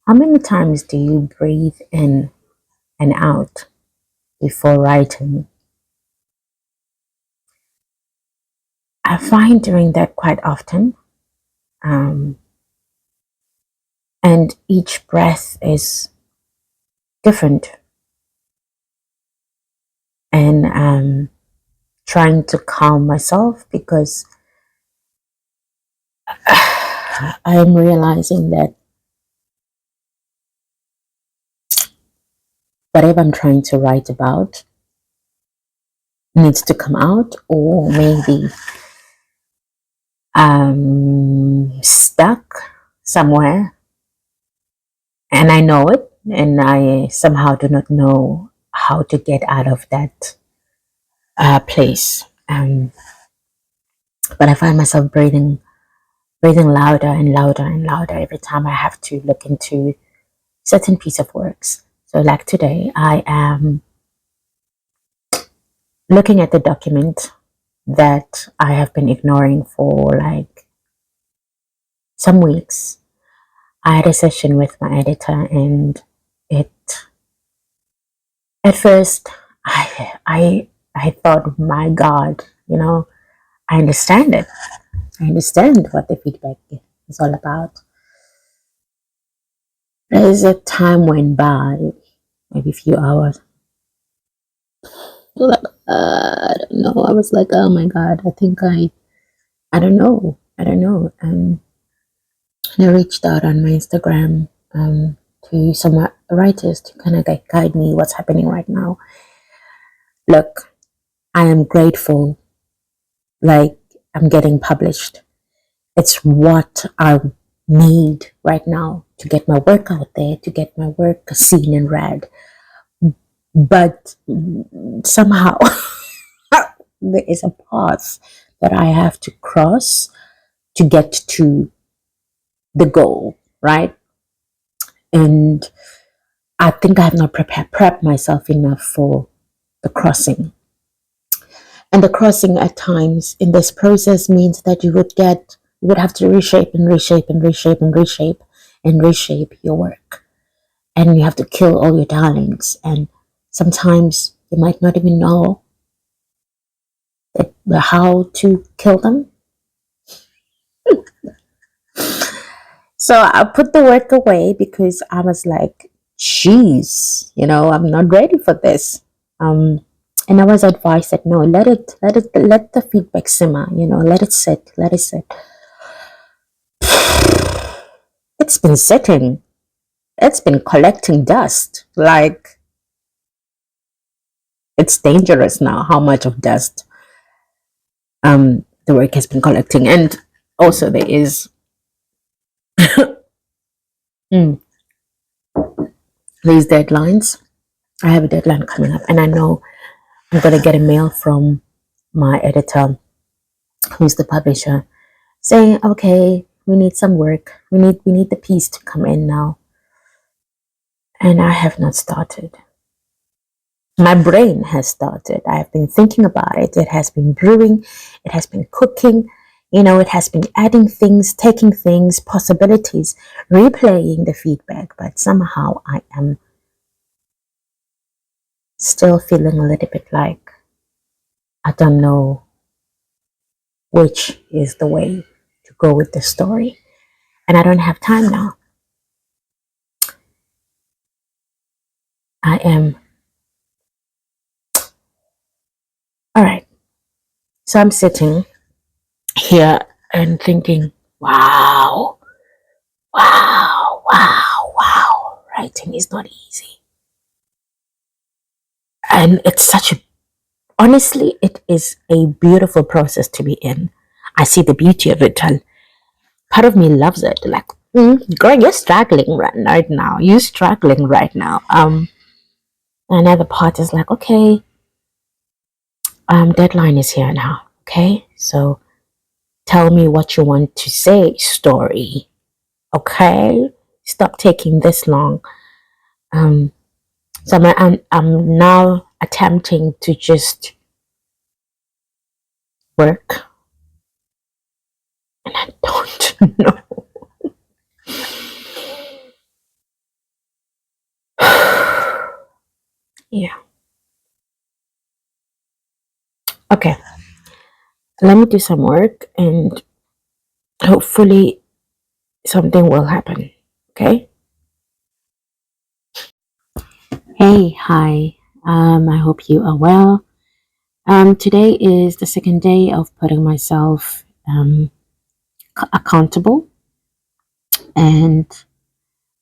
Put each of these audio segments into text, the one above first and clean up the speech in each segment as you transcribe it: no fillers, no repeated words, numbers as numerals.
How many times do you breathe in and out before writing? I find doing that quite often. Um, and each breath is different. And trying to calm myself because I am realizing that whatever I'm trying to write about needs to come out, or maybe stuck somewhere and I know it, and I somehow do not know how to get out of that place. But I find myself breathing louder and louder and louder every time I have to look into certain piece of works. So like today, I am looking at the document that I have been ignoring for like some weeks. I had a session with my editor, and it at first I thought, my God, I understand it. I understand what the feedback is all about. As a time went by, maybe a few hours, like, I don't know. I was like, oh my God, I don't know. I don't know. And I reached out on my Instagram to some writers to kind of guide me what's happening right now. Look, I am grateful, like, I'm getting published. It's what I need right now to get my work out there, to get my work seen and read. But somehow there is a path that I have to cross to get to the goal, right? And I think I have not prepped myself enough for the crossing. And the crossing at times in this process means that you would have to reshape and reshape and reshape and reshape and reshape your work. And you have to kill all your darlings. And sometimes you might not even know how to kill them. So I put the work away because I was like, geez, I'm not ready for this. And I was advised that no, let the feedback simmer, let it sit, let it sit. It's been sitting, it's been collecting dust. Like, it's dangerous now how much of dust the work has been collecting. And also there is mm, these deadlines. I have a deadline coming up, and I know I'm gonna get a mail from my editor, who's the publisher, saying, okay, we need some work. We need the piece to come in now. And I have not started. My brain has started. I have been thinking about it. It has been brewing. It has been cooking. It has been adding things, taking things, possibilities, replaying the feedback. But somehow I am still feeling a little bit like I don't know which is the way to go with the story. And I don't have time now. I am. All right. So I'm sitting here and thinking, wow, wow, wow, wow. Writing is not easy. And it's honestly, it is a beautiful process to be in. I see the beauty of it, and part of me loves it. Like, girl, you're struggling right now. You're struggling right now. Another part is like, okay, deadline is here now. Okay, so tell me what you want to say, story. Okay, stop taking this long. Um, so I'm now attempting to just work, and I don't know. let me do some work and hopefully something will happen. Okay? Hey, hi. I hope you are well. Today is the second day of putting myself accountable, and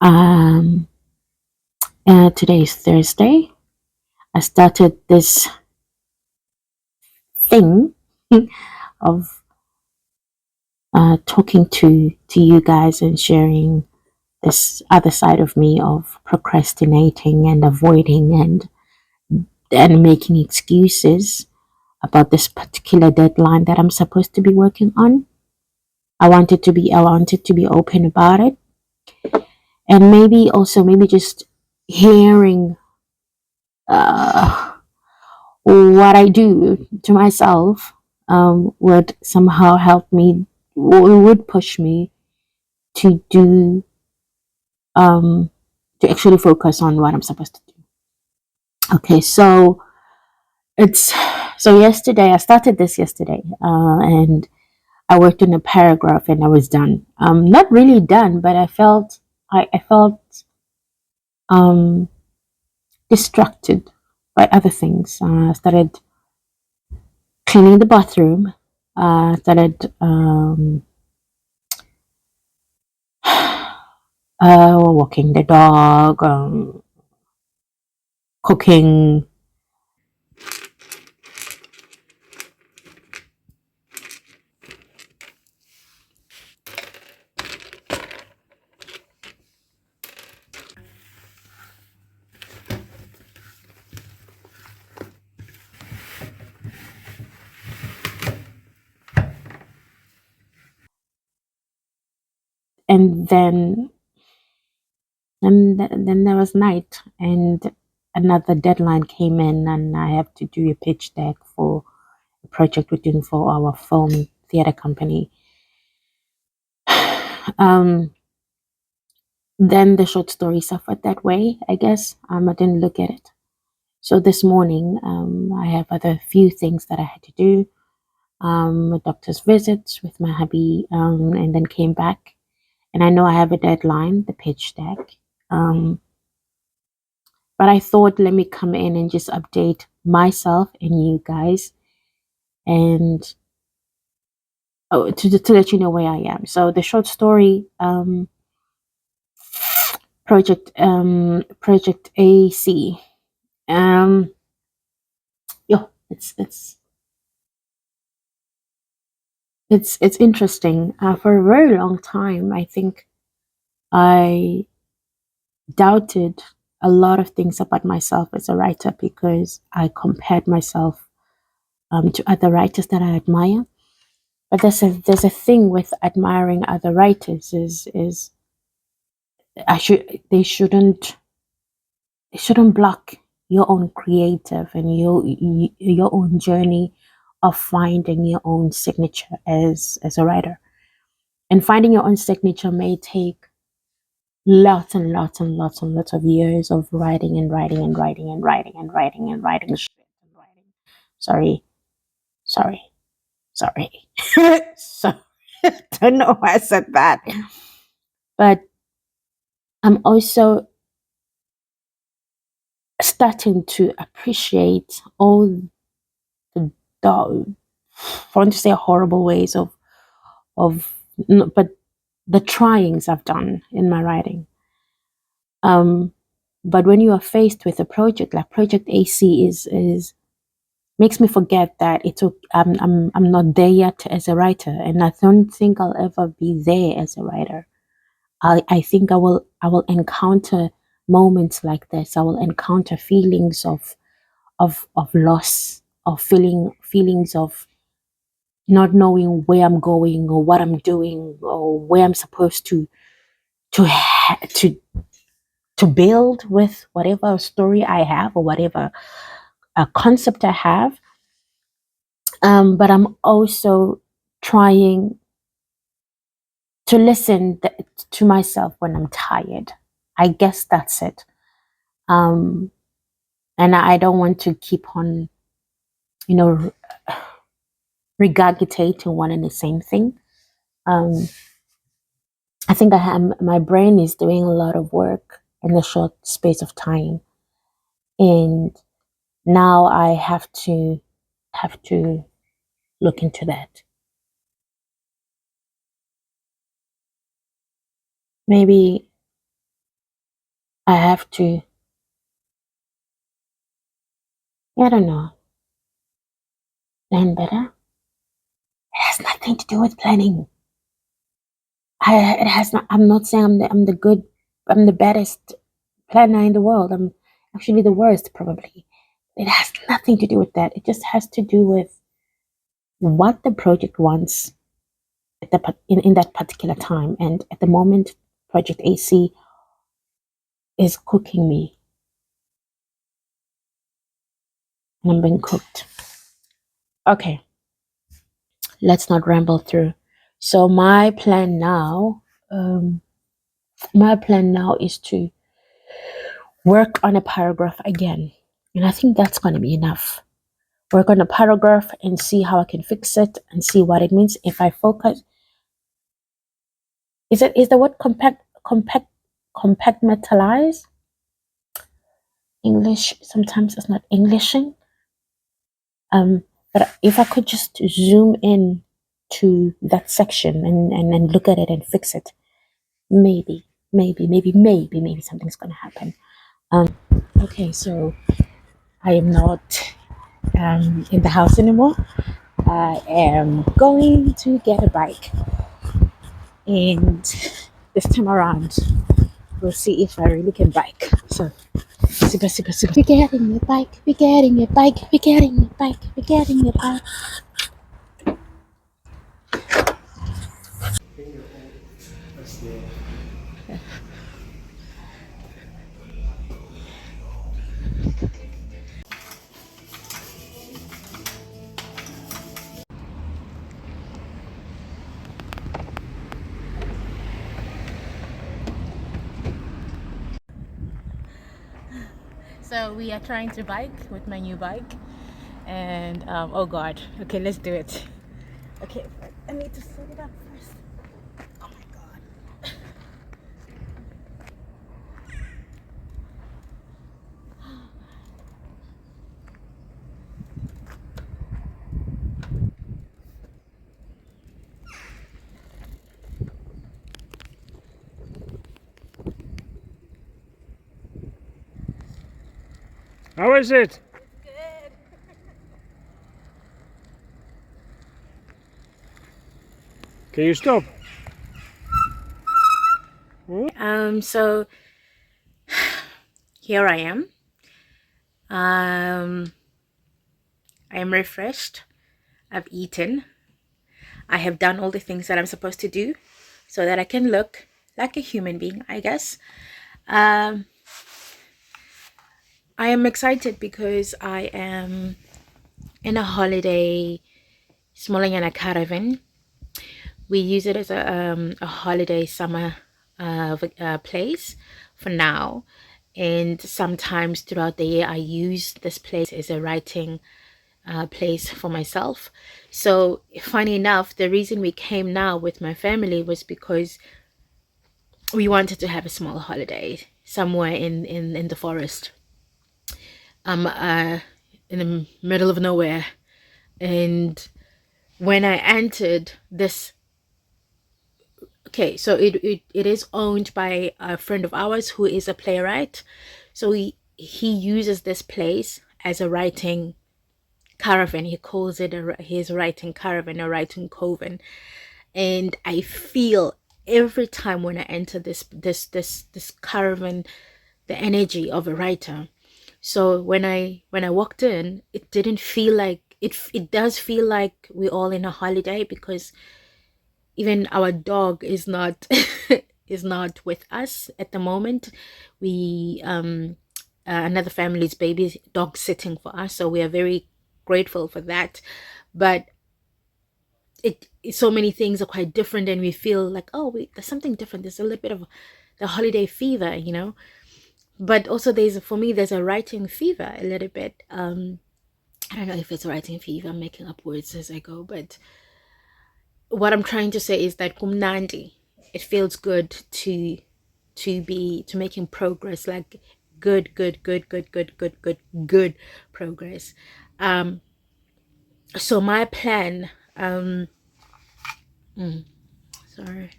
um, today is Thursday. I started this thing of talking to you guys and sharing this other side of me of procrastinating and avoiding and making excuses about this particular deadline that I'm supposed to be working on. I wanted to be open about it, and maybe also maybe just hearing uh, what I do to myself would somehow help me, would push me to do to actually focus on what I'm supposed to do. Okay, so it's so yesterday I started this yesterday, and I worked on a paragraph and I was done. Not really done, but I felt um distracted by other things. I started cleaning the bathroom. Started walking the dog, cooking, and then there was night, and another deadline came in, and I have to do a pitch deck for a project we're doing for our film theater company. Um, then the short story suffered that way, I guess. I didn't look at it. So this morning, I have other few things that I had to do. A doctor's visits with my hubby, and then came back. And I know I have a deadline, the pitch deck. Um, but I thought, let me come in and just update myself and you guys, and to let you know where I am. So the short story project AC. Um, yeah, it's interesting. For a very long time, I think I doubted a lot of things about myself as a writer because I compared myself to other writers that I admire. But there's a thing with admiring other writers is I should they shouldn't block your own creative and your own journey of finding your own signature as a writer. And finding your own signature may take lots and lots and lots and lots of years of writing and writing and writing and writing and writing and writing shit and writing. Sorry, sorry, sorry. So don't know why I said that. But I'm also starting to appreciate all the I want to say horrible ways of but the tryings I've done in my writing. Um, but when you are faced with a project like Project AC is makes me forget that I'm not there yet as a writer, and I don't think I'll ever be there as a writer. I think I will encounter moments like this. I will encounter feelings of loss, of feelings of not knowing where I'm going or what I'm doing or where I'm supposed to ha- to build with whatever story I have or whatever concept I have. But I'm also trying to listen to myself when I'm tired. I guess that's it. Um, and I don't want to keep on, you know, regurgitate to one and the same thing. Um, I think I have my brain is doing a lot of work in a short space of time, and now I have to look into that. Maybe I have to. I don't know. Plan better. It has nothing to do with planning. It has not. I'm not saying I'm the good. I'm the baddest planner in the world. I'm actually the worst, probably. It has nothing to do with that. It just has to do with what the project wants at in that particular time. And at the moment, Project AC is cooking me, and I'm being cooked. Okay, let's not ramble through. So um, my plan now is to work on a paragraph again, and I think that's going to be enough. Work on a paragraph and see how I can fix it and see what it means if I focus. Is the word compactmentalize? English sometimes it's not Englishing. But if I could just zoom in to that section and look at it and fix it, maybe something's gonna happen. Okay, so I am not in the house anymore. I am going to get a bike, and this time around, we'll see if I really can bike. So, super. We're getting a bike. We're getting a bike. We're getting a bike. We're getting a bike. So we are trying to bike with my new bike, and oh god, okay, let's do it. Okay, I need to set it up first. Oh my god. How is it? Good. Can you stop? So here I am. I am refreshed. I've eaten. I have done all the things that I'm supposed to do so that I can look like a human being, I guess. Um, I am excited because I am in a holiday, smalling in a caravan. We use it as a holiday summer place for now. And sometimes throughout the year, I use this place as a writing place for myself. So, funny enough, the reason we came now with my family was because we wanted to have a small holiday somewhere in the forest, uh, in the middle of nowhere. And when I entered this, okay, so it is owned by a friend of ours who is a playwright. So he uses this place as a writing caravan. He calls it his writing caravan, a writing coven. And I feel every time when I enter this caravan the energy of a writer. So when I walked in, it didn't feel like it does feel like we're all in a holiday because even our dog is not is not with us at the moment. We another family's baby dog sitting for us, so we are very grateful for that. But so many things are quite different, and we feel like, oh wait, there's something different. There's a little bit of the holiday fever. But also there's, for me, there's a writing fever a little bit. I don't know if it's writing fever, I'm making up words as I go, but what I'm trying to say is that kumnandi, it feels good to making progress, like good progress. So my plan, sorry,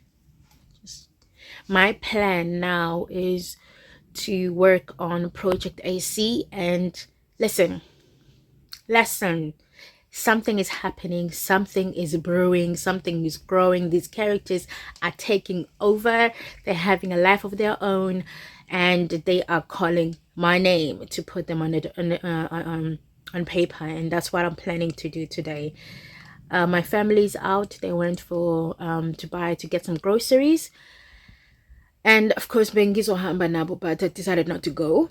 my plan now is to work on Project AC. And listen, lesson, something is happening, something is brewing, something is growing. These characters are taking over, they're having a life of their own, and they are calling my name to put them on paper. And that's what I'm planning to do today. My family's out, they went for to get some groceries, and of course Bengizo Hamba Nabu, but I decided not to go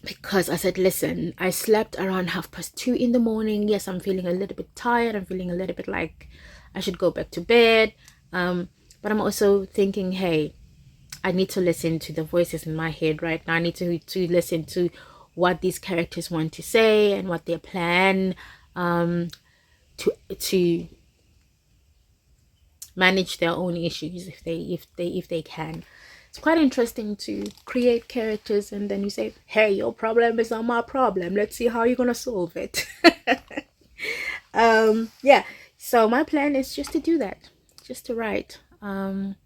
because I said, listen, I slept around 2:30 in the morning. Yes, I'm feeling a little bit tired. I'm feeling a little bit like I should go back to bed. But I'm also thinking, hey, I need to listen to the voices in my head right now. I need to listen to what these characters want to say and what their plan to manage their own issues if they can. It's quite interesting to create characters and then you say, hey, your problem is not my problem, let's see how you're gonna solve it. Yeah, so my plan is just to do that, just to write. I'm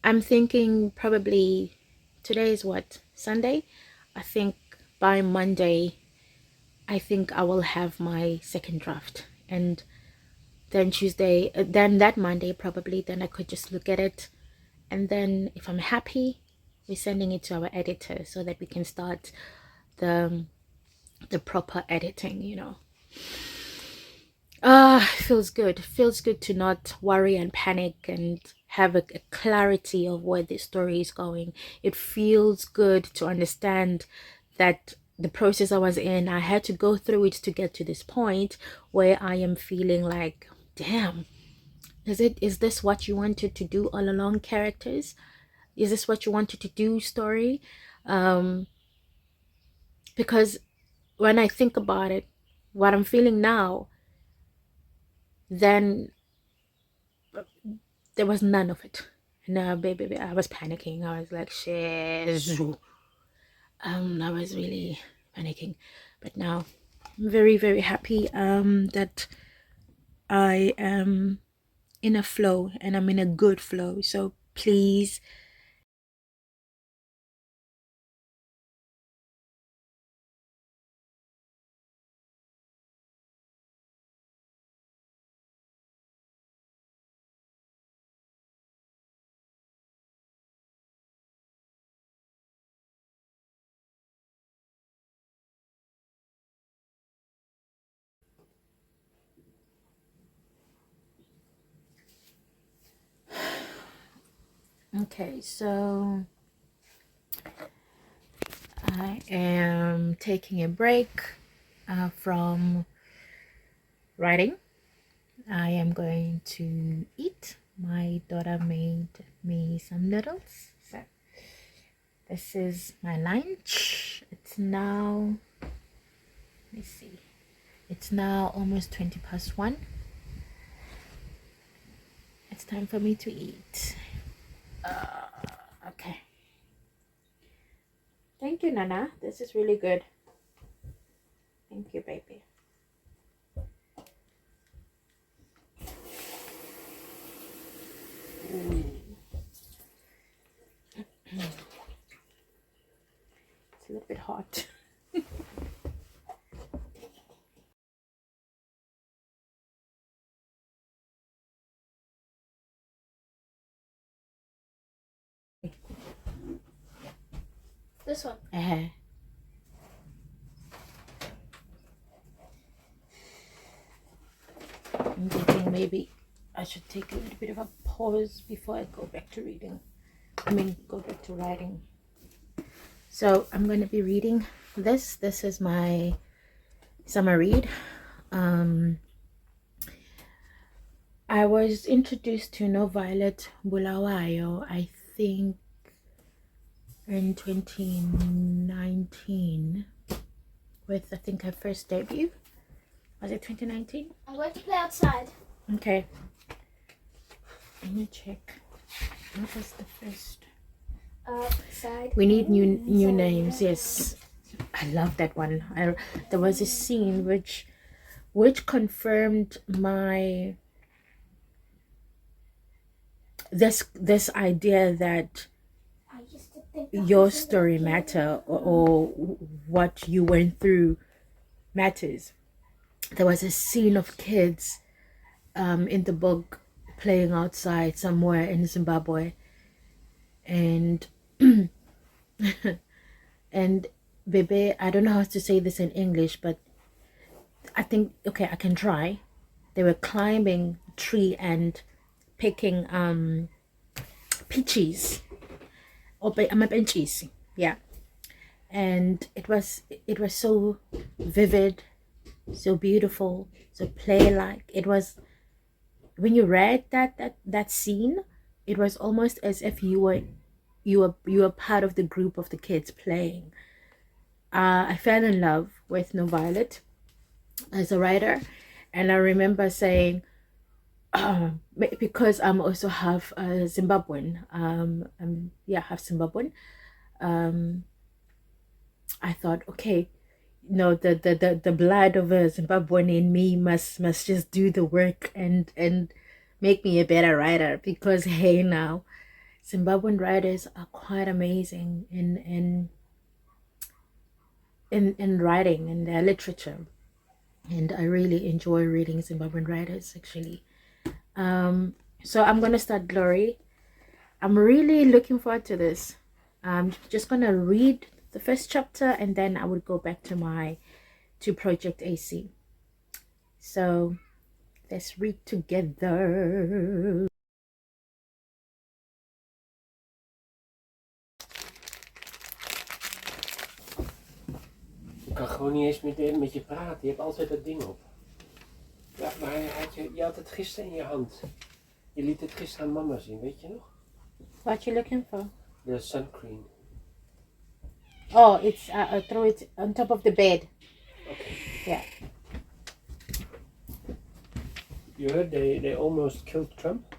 thinking probably today is what, Sunday. I think by Monday I think I will have my second draft, and then Tuesday, then that Monday probably, then I could just look at it, and then if I'm happy, we're sending it to our editor so that we can start the the proper editing. Feels good. Feels good to not worry and panic and have a clarity of where the story is going. It feels good to understand that the process I was in, I had to go through it to get to this point where I am feeling like, damn, is this what you wanted to do all along, characters? Is this what you wanted to do, story? Because when I think about it, what I'm feeling now, then there was none of it. No, baby, I was panicking. I was like, shit. I was really panicking. But now I'm very, very happy that I am in a flow, and I'm in a good flow. So please, okay, so I am taking a break from writing. I am going to eat. My daughter made me some noodles. So this is my lunch. It's now, let me see, it's now almost 20 past 1. It's time for me to eat. Okay. Thank you, Nana. This is really good. Thank you, baby. It's a little bit hot. This one. I'm thinking maybe I should take a little bit of a pause before I go back to reading. Go back to writing. So I'm going to be reading this. This is my summer read. I was introduced to No Violet Bulawayo, I think, in 2019. with, I think, her first debut. Was it 2019? I'm going to play outside. Okay. Let me check. What was the first? Outside. We need new names. Yes, I love that one. There was a scene which confirmed my this idea that I used to think your story matter, or what you went through matters. There was a scene of kids in the book playing outside somewhere in Zimbabwe, and and Bebe, I don't know how to say this in English, but I think, okay, I can try. They were climbing a tree and picking peaches or benches. Yeah. And it was so vivid, so beautiful, so play like. It was, when you read that scene, it was almost as if you were part of the group of the kids playing. I fell in love with No Violet as a writer, and I remember saying, because I'm also half Zimbabwean, yeah, half Zimbabwean. I thought, okay, no, the blood of a Zimbabwean in me must just do the work and make me a better writer, because hey, now Zimbabwean writers are quite amazing in writing and their literature, and I really enjoy reading Zimbabwean writers actually. So I'm gonna start Glory. I'm really looking forward to this. I'm just gonna read the first chapter and then I would go back to Project AC. So let's read together. Ik kan gewoon niet eens met je praten. Je hebt altijd dat ding op. Ja, maar je had het gisteren in je hand. Je liet het gisteren aan mama zien, weet je nog? What you looking for? De suncream. Oh, it's throw it on top of the bed. Okay. Yeah. You heard they almost killed Trump?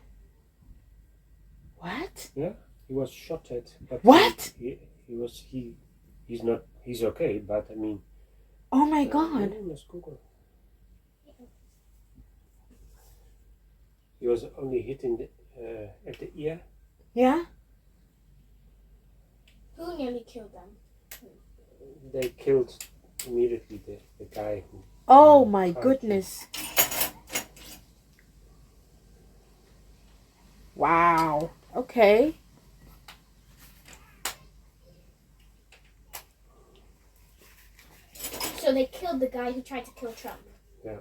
What? Yeah, he was shot at. But What? He's okay, but I mean. Oh my God. You must Google. He was only hit in at the ear. Yeah. Who nearly killed them? They killed immediately the guy who. Oh my goodness. Wow. Okay. So they killed the guy who tried to kill Trump. Yeah.